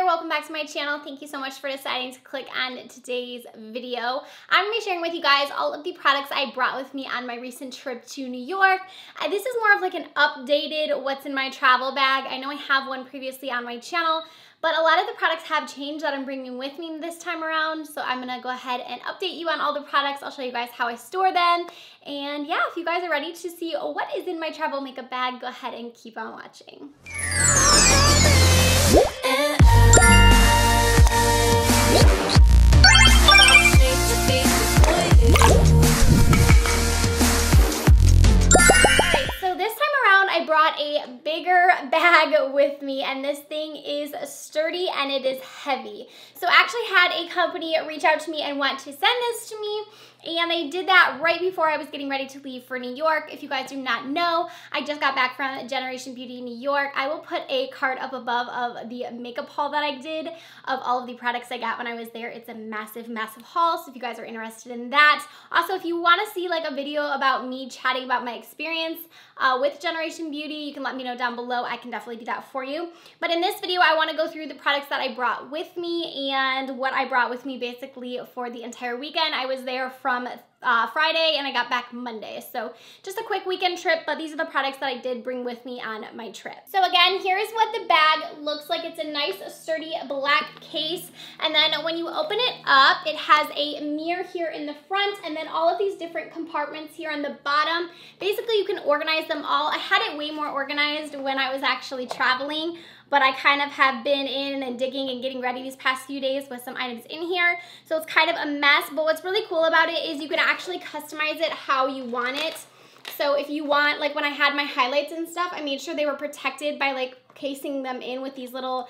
welcome back to my channel. Thank you so much for deciding to click on today's video. I'm going to be sharing with you guys all of the products I brought with me on my recent trip to New York. This is more of like an updated what's in my travel bag. I know I have one previously on my channel, but a lot of the products have changed that I'm bringing with me this time around. So I'm going to go ahead and update you on all the products. I'll show you guys how I store them. And yeah, if you guys are ready to see what is in my travel makeup bag, go ahead and keep on watching. I brought a bigger bag with me, and this thing is sturdy and it is heavy. So I actually had a company reach out to me and want to send this to me, and they did that right before I was getting ready to leave for New York. If you guys do not know, I just got back from Generation Beauty New York. I will put a card up above of the makeup haul that I did of all of the products I got when I was there. It's a massive, massive haul, so if you guys are interested in that. Also, if you want to see like a video about me chatting about my experience with Generation Beauty, you can let me know down below. I can definitely do that for you. But in this video, I want to go through the products that I brought with me and what I brought with me basically for the entire weekend. I was there from Friday and I got back Monday. So just a quick weekend trip, but these are the products that I did bring with me on my trip. So again, here's what the bag looks like. It's a nice sturdy black case. And then when you open it up, it has a mirror here in the front and then all of these different compartments here on the bottom. Basically, you can organize them all. I had it way more organized when I was actually traveling, but I kind of have been in and digging and getting ready these past few days with some items in here. So it's kind of a mess, but what's really cool about it is you can actually customize it how you want it. So if you want, like when I had my highlights and stuff, I made sure they were protected by like casing them in with these little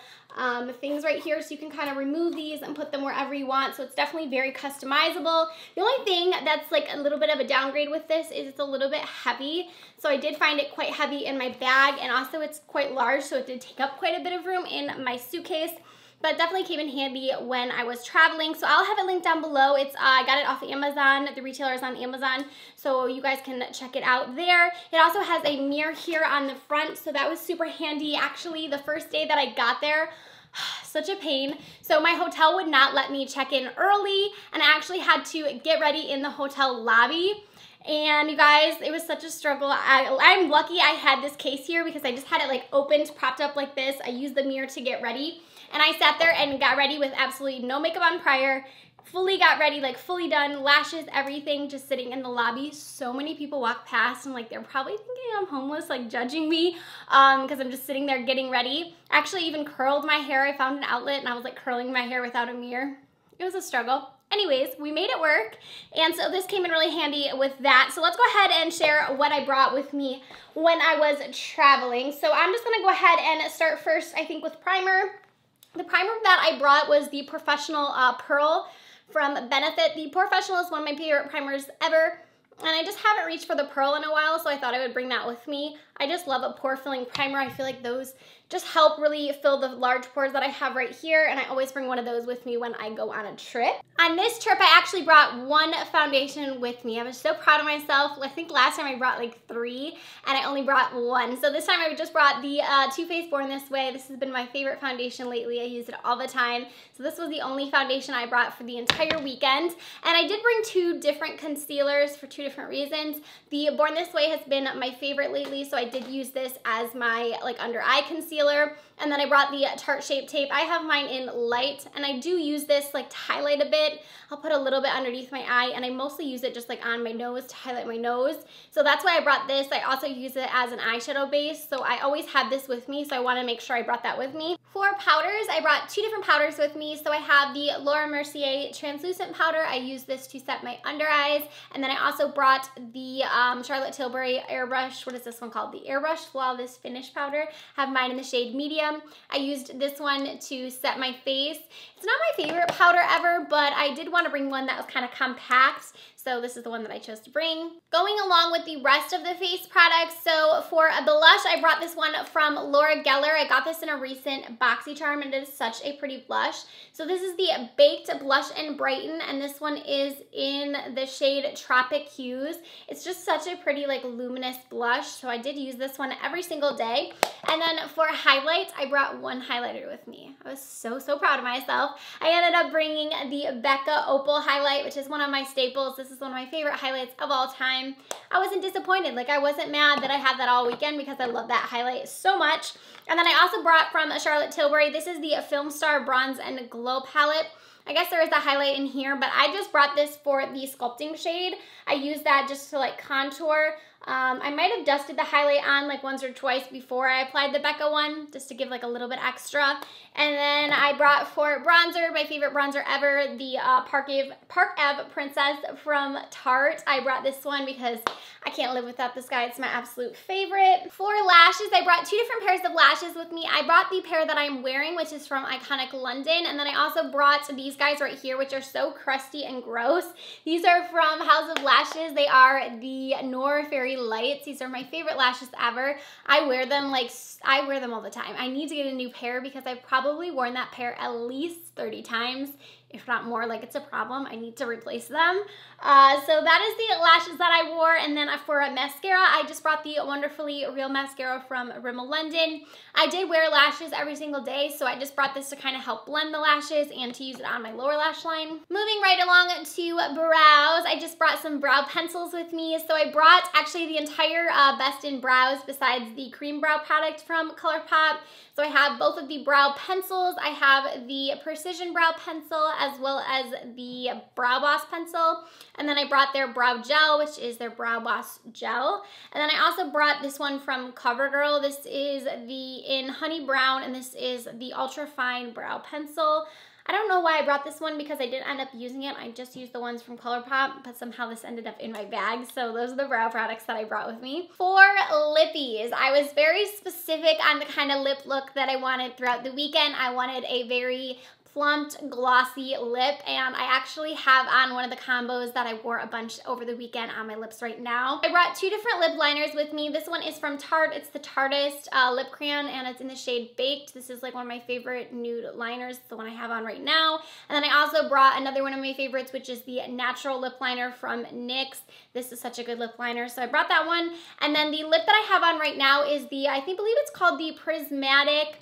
things right here, so you can kind of remove these and put them wherever you want. So it's definitely very customizable. The only thing that's like a little bit of a downgrade with this is it's a little bit heavy. So I did find it quite heavy in my bag, and also it's quite large, so it did take up quite a bit of room in my suitcase. But it definitely came in handy when I was traveling. So I'll have it linked down below. It's I got it off of Amazon. The retailer is on Amazon, so you guys can check it out there. It also has a mirror here on the front, so that was super handy. Actually, the first day that I got there, such a pain. So my hotel would not let me check in early, and I actually had to get ready in the hotel lobby. And you guys, it was such a struggle. I'm lucky I had this case here because I just had it like opened, propped up like this. I used the mirror to get ready. And I sat there and got ready with absolutely no makeup on prior. Fully got ready, like fully done, lashes, everything, just sitting in the lobby. So many people walk past and like they're probably thinking I'm homeless, like judging me because I'm just sitting there getting ready. Actually even curled my hair. I found an outlet and I was like curling my hair without a mirror. It was a struggle. Anyways, we made it work, and so this came in really handy with that. So let's go ahead and share what I brought with me when I was traveling. So I'm just gonna go ahead and start first, I think, with primer. The primer that I brought was the Professional Pearl from Benefit. The Porefessional is one of my favorite primers ever, and I just haven't reached for the Pearl in a while, so I thought I would bring that with me. I just love a pore filling primer. I feel like those just help really fill the large pores that I have right here, and I always bring one of those with me when I go on a trip. On this trip, I actually brought one foundation with me. I was so proud of myself. I think last time I brought like 3, and I only brought 1. So this time I just brought the Too Faced Born This Way. This has been my favorite foundation lately. I use it all the time. So this was the only foundation I brought for the entire weekend. And I did bring 2 different concealers for 2 different reasons. The Born This Way has been my favorite lately, so I did use this as my like under eye concealer. And then I brought the Tarte Shape Tape. I have mine in Lite, and I do use this like to highlight a bit. I'll put a little bit underneath my eye, and I mostly use it just like on my nose to highlight my nose. So that's why I brought this. I also use it as an eyeshadow base, so I always have this with me, so I want to make sure I brought that with me. For powders, I brought 2 different powders with me. So I have the Laura Mercier Translucent Powder. I use this to set my under eyes, and then I also brought the Charlotte Tilbury Airbrush. What is this one called? The Airbrush Flawless Finish Powder. I have mine in the shade medium. I used this one to set my face. It's not my favorite powder ever, but I did want to bring one that was kind of compact, so this is the one that I chose to bring. Going along with the rest of the face products, so for a blush, I brought this one from Laura Geller. I got this in a recent BoxyCharm, and it is such a pretty blush. So this is the Baked Blush-N-Brighten, and this one is in the shade Tropic Hues. It's just such a pretty like luminous blush, so I did use this one every single day. And then for highlights, I brought one highlighter with me. I was so proud of myself. I ended up bringing the Becca Opal highlight, which is one of my staples. This is one of my favorite highlights of all time. I wasn't disappointed. Like, I wasn't mad that I had that all weekend because I love that highlight so much. And then I also brought from Charlotte Tilbury, this is the Filmstar Bronze and Glow palette. I guess there is a highlight in here, but I just brought this for the sculpting shade. I used that just to like contour. I might have dusted the highlight on like once or twice before I applied the Becca one, just to give like a little bit extra. And then I brought for bronzer, my favorite bronzer ever, the Park Ave Princess from Tarte. I brought this one because I can't live without this guy. It's my absolute favorite. For lashes, I brought two different pairs of lashes with me. I brought the pair that I'm wearing, which is from Iconic London, and then I also brought these guys right here, which are so crusty and gross. These are from House of Lashes. They are the Noir Fairy Lights. These are my favorite lashes ever. I wear them all the time. I need to get a new pair because I've probably worn that pair at least 30 times, if not more. Like, it's a problem. I need to replace them. So that is the lashes that I wore. And then for a mascara, I just brought the Wonderfully Real Mascara from Rimmel London. I did wear lashes every single day, so I just brought this to kind of help blend the lashes and to use it on my lower lash line. Moving right along to brows, I just brought some brow pencils with me. So I brought actually the entire Best in Brows besides the cream brow product from Colourpop. So I have both of the brow pencils. I have the Precision Brow Pencil as well as the Brow Boss Pencil. And then I brought their brow gel, which is their Brow Boss gel. And then I also brought this one from Covergirl. This is in Honey Brown, and this is the Ultra Fine Brow Pencil. I don't know why I brought this one because I didn't end up using it. I just used the ones from Colourpop, but somehow this ended up in my bag. So those are the brow products that I brought with me. For lippies, I was very specific on the kind of lip look that I wanted throughout the weekend. I wanted a very plumped, glossy lip, and I actually have on one of the combos that I wore a bunch over the weekend on my lips right now. I brought two different lip liners with me. This one is from Tarte. It's the Tartteist lip crayon, and it's in the shade Baked. This is like one of my favorite nude liners, the one I have on right now. And then I also brought another one of my favorites, which is the Natural Lip Liner from NYX. This is such a good lip liner, so I brought that one. And then the lip that I have on right now is the, I believe it's called the Prismatic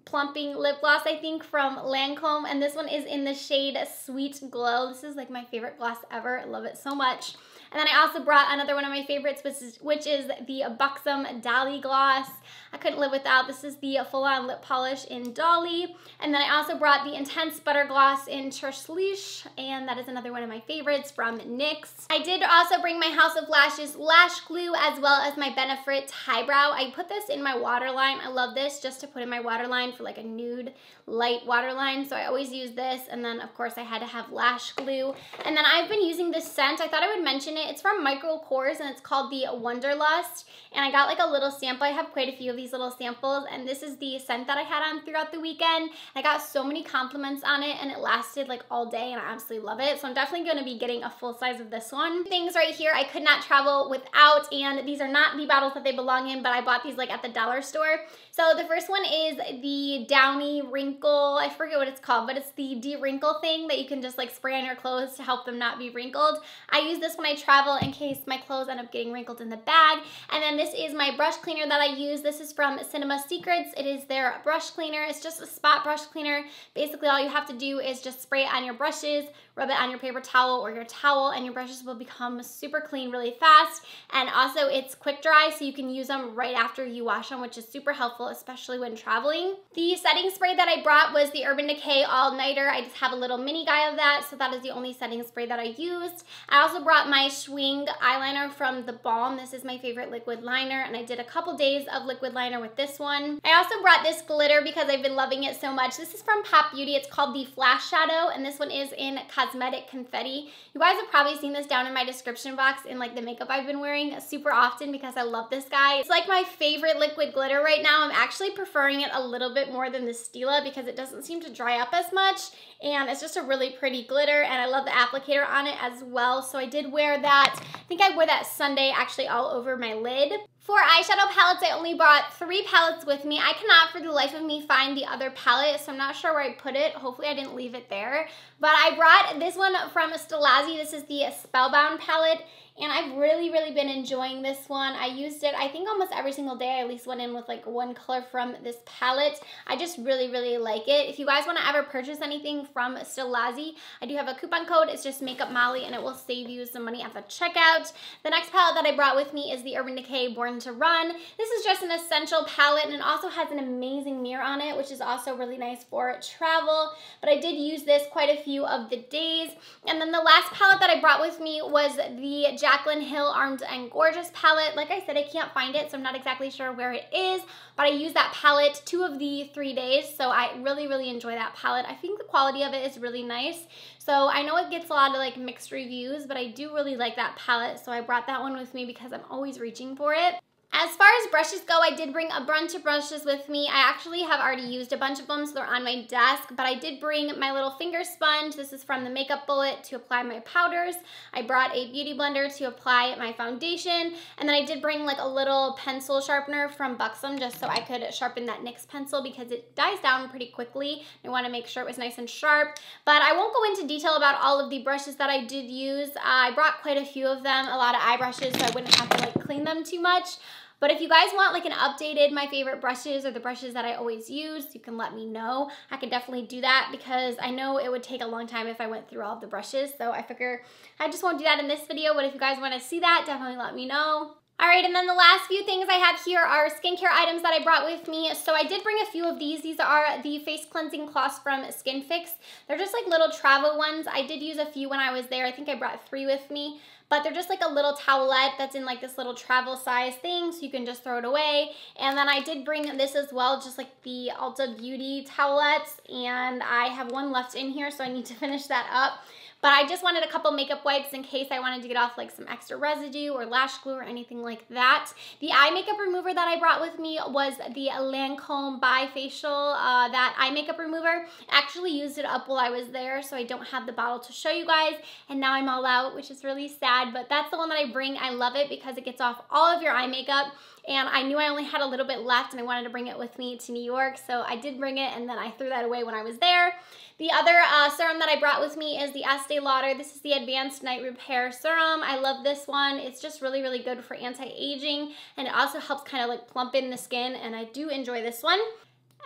plumping lip gloss, I think, from Lancome, and this one is in the shade Sweet Glow. This is like my favorite gloss ever. I love it so much. And then I also brought another one of my favorites, which is the Buxom Dolly Gloss. I couldn't live without. This is the full-on lip polish in Dolly. And then I also brought the Intense Butter Gloss in Cherchelish, and that is another one of my favorites from NYX. I did also bring my House of Lashes lash glue as well as my Benefit Highbrow. I put this in my waterline. I love this just to put in my waterline for like a nude light waterline, so I always use this. And then of course I had to have lash glue. And then I've been using this scent. I thought I would mention it. It's from Micro Pores, and it's called the Wonderlust, and I got like a little sample. I have quite a few of these little samples, and this is the scent that I had on throughout the weekend. I got so many compliments on it, and it lasted like all day, and I absolutely love it. So I'm definitely going to be getting a full size of this one. Things right here I could not travel without, and these are not the bottles that they belong in, but I bought these like at the dollar store. So the first one is the Downy Wrinkle, I forget what it's called, but it's the de-wrinkle thing that you can just like spray on your clothes to help them not be wrinkled. I use this when I travel in case my clothes end up getting wrinkled in the bag. And then this is my brush cleaner that I use. This is from Cinema Secrets. It is their brush cleaner. It's just a spot brush cleaner. Basically all you have to do is just spray it on your brushes, rub it on your paper towel or your towel, and your brushes will become super clean really fast. And also it's quick dry, so you can use them right after you wash them, which is super helpful, especially when traveling. The setting spray that I brought was the Urban Decay All Nighter. I just have a little mini guy of that, so that is the only setting spray that I used. I also brought my Schwing eyeliner from The Balm. This is my favorite liquid liner, and I did a couple days of liquid liner with this one. I also brought this glitter because I've been loving it so much. This is from Pop Beauty. It's called the Flash Shadow, and this one is in Cosmetic Confetti. You guys have probably seen this down in my description box in like the makeup I've been wearing super often because I love this guy. It's like my favorite liquid glitter right now. I'm actually preferring it a little bit more than the Stila because it doesn't seem to dry up as much, and it's just a really pretty glitter, and I love the applicator on it as well. So I did wear that. I think I wore that Sunday actually all over my lid. For eyeshadow palettes, I only brought 3 palettes with me. I cannot for the life of me find the other palette, so I'm not sure where I put it. Hopefully I didn't leave it there. But I brought this one from Stilazzi. This is the Spellbound palette. And I've really been enjoying this one. I used it, I think, almost every single day. I at least went in with like one color from this palette. I just really like it. If you guys want to ever purchase anything from Stilazzi, I do have a coupon code. It's just makeupmolly, and it will save you some money at the checkout. The next palette that I brought with me is the Urban Decay Born to Run. This is just an essential palette, and it also has an amazing mirror on it, which is also really nice for travel. But I did use this quite a few of the days. And then the last palette that I brought with me was the Jaclyn Hill Armed and Gorgeous palette. Like I said, I can't find it, so I'm not exactly sure where it is, but I used that palette 2 of the 3 days, so I really enjoy that palette. I think the quality of it is really nice. So I know it gets a lot of like mixed reviews, but I do really like that palette, so I brought that one with me because I'm always reaching for it. As far as brushes go, I did bring a bunch of brushes with me. I actually have already used a bunch of them, so they're on my desk, but I did bring my little finger sponge. This is from the Makeup Bullet to apply my powders. I brought a beauty blender to apply my foundation, and then I did bring like a little pencil sharpener from Buxom just so I could sharpen that NYX pencil because it dies down pretty quickly. I want to make sure it was nice and sharp, but I won't go into detail about all of the brushes that I did use. I brought quite a few of them, a lot of eye brushes, so I wouldn't have to like clean them too much. But if you guys want like an updated my favorite brushes or the brushes that I always use, you can let me know. I could definitely do that because I know it would take a long time if I went through all of the brushes. So I figure I just won't do that in this video, but if you guys want to see that, definitely let me know. Alright, and then the last few things I have here are skincare items that I brought with me. So I did bring a few of these. These are the face cleansing cloths from Skin Fix. They're just like little travel ones. I did use a few when I was there. I think I brought 3 with me. But they're just like a little towelette that's in like this little travel size thing, so you can just throw it away. And then I did bring this as well, just like the Ulta Beauty towelettes, and I have one left in here, so I need to finish that up. But I just wanted a couple makeup wipes in case I wanted to get off like some extra residue or lash glue or anything like that. The eye makeup remover that I brought with me was the Lancome Bifacial, that eye makeup remover. I actually used it up while I was there, so I don't have the bottle to show you guys. And now I'm all out, which is really sad, but that's the one that I bring. I love it because it gets off all of your eye makeup. And I knew I only had a little bit left and I wanted to bring it with me to New York, so I did bring it and then I threw that away when I was there. The other serum that I brought with me is the Estee Lauder. This is the Advanced Night Repair Serum. I love this one. It's just really good for anti-aging, and it also helps kind of like plump in the skin, and I do enjoy this one.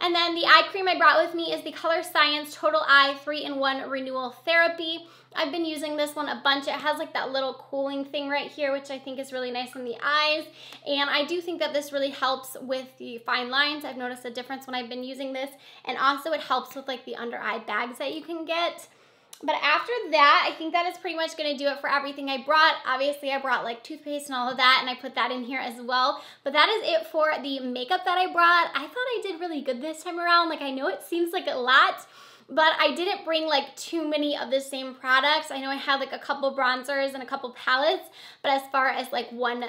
And then the eye cream I brought with me is the Color Science Total Eye 3-in-1 Renewal Therapy. I've been using this one a bunch. It has like that little cooling thing right here, which I think is really nice on the eyes. And I do think that this really helps with the fine lines. I've noticed a difference when I've been using this. And also it helps with like the under eye bags that you can get. But after that, I think that is pretty much going to do it for everything I brought. Obviously, I brought like toothpaste and all of that, and I put that in here as well. But that is it for the makeup that I brought. I thought I did really good this time around. Like, I know it seems like a lot, but I didn't bring like too many of the same products. I know I had like a couple bronzers and a couple palettes, but as far as like one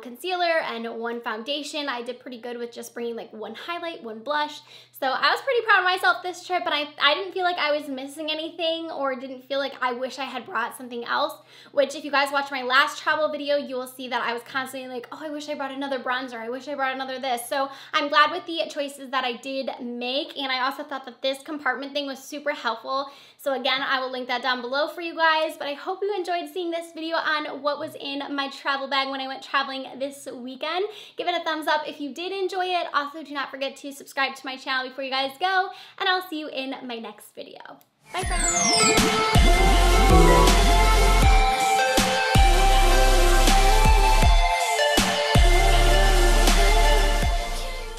concealer and one foundation, I did pretty good with just bringing like one highlight, one blush. So I was pretty proud of myself this trip, and I didn't feel like I was missing anything or didn't feel like I wish I had brought something else, which if you guys watch my last travel video, you will see that I was constantly like, oh, I wish I brought another bronzer. I wish I brought another this. So I'm glad with the choices that I did make, and I also thought that this compartment thing was super helpful. So again, I will link that down below for you guys, but I hope you enjoyed seeing this video on what was in my travel bag when I went traveling this weekend. Give it a thumbs up if you did enjoy it. Also, do not forget to subscribe to my channel before you guys go, and I'll see you in my next video. Bye, friends.